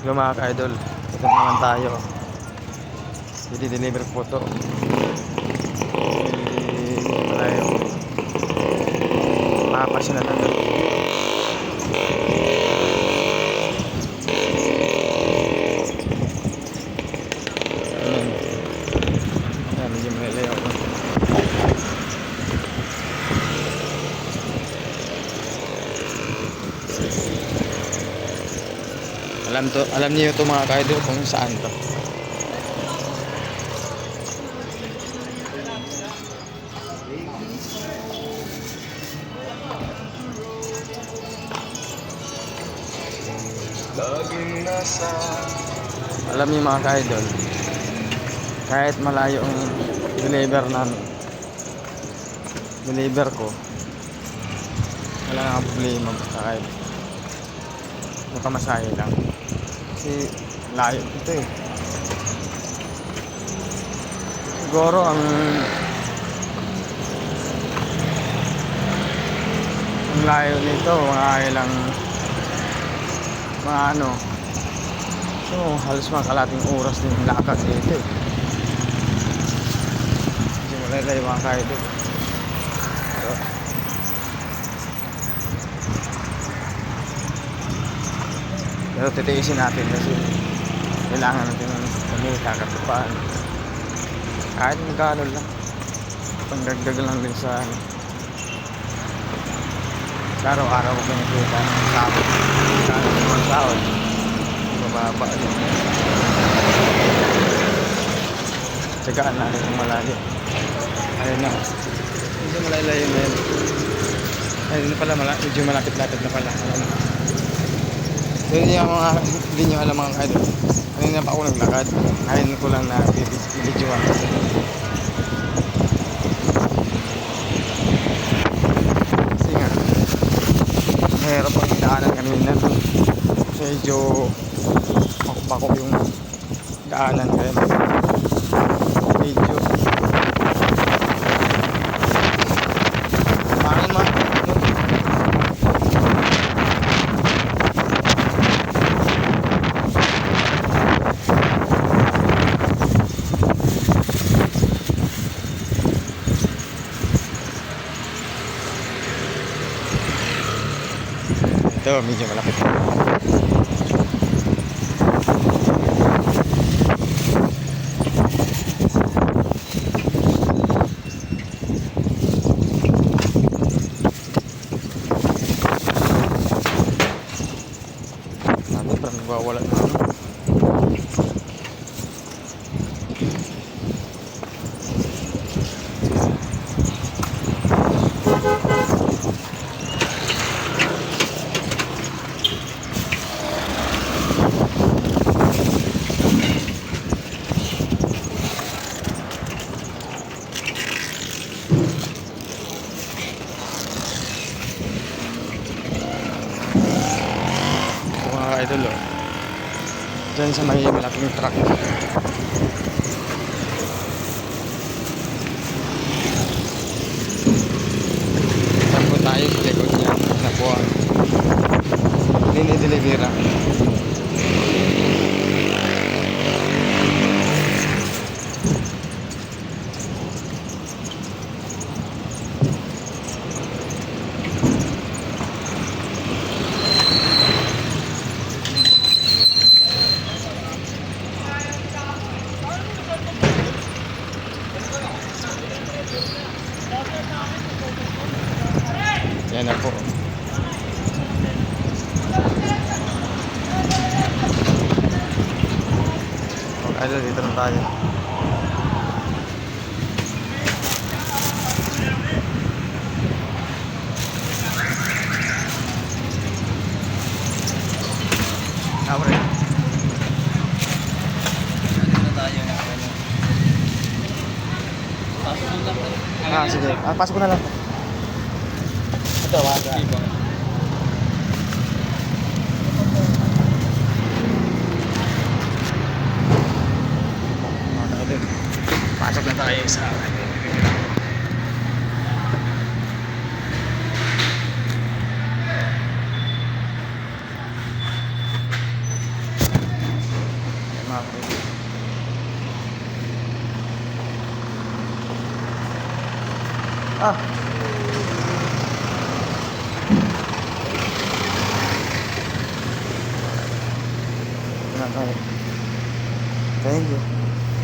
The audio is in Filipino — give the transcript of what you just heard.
Hello mga ka-idol, ito naman tayo. I-deliver po to. Tayo. Makapasya na natin. Ayan, medyo malalayo ako. Alam niyo to mga ka-idol kung saan to. Alam niyo mga ka-idol, kahit malayo ang deliver ko, wala nga problema basta kahit makamasahe lang kasi layo ito eh. Siguro ang layo nito mga ilang mga so halos mga kalating oras din yung lakad dito eh. Kasi malalayo mga ka-idol. Pero titiisin natin kasi kailangan natin ng kumita katupaan. Kahit magkano lang, pangdagdag lang din sa araw-araw ko pinagkita sahod. Kano naman sahod, mababa din. Tsagaan natin kung malayo. Ayun na, medyo malayo na yun. Ayun na pala, medyo malapit-lapit na pala. Pero hindi nyo alam mga ka-idol. Kanina pa ako naglakad. Ngayon ko lang na bibidyoan. Kasi nga, mahirap ang daanan kanina. Medyo bako yung daanan kaya medyo pangin man. Ito, medyo malapit. Ano, parang nagwawala na. Mga idol dyan sa may malaking truck. Saan po tayo sa likod niya na po ang dinidelivera. Yan na po. Okay, dito na tayo. Abre. Dito na tayo. Pasok mo lang. Sige. Pasok ko na lang. Ito, waga. Pasok na tayo sa Ah. Ito na tayo. Thank you.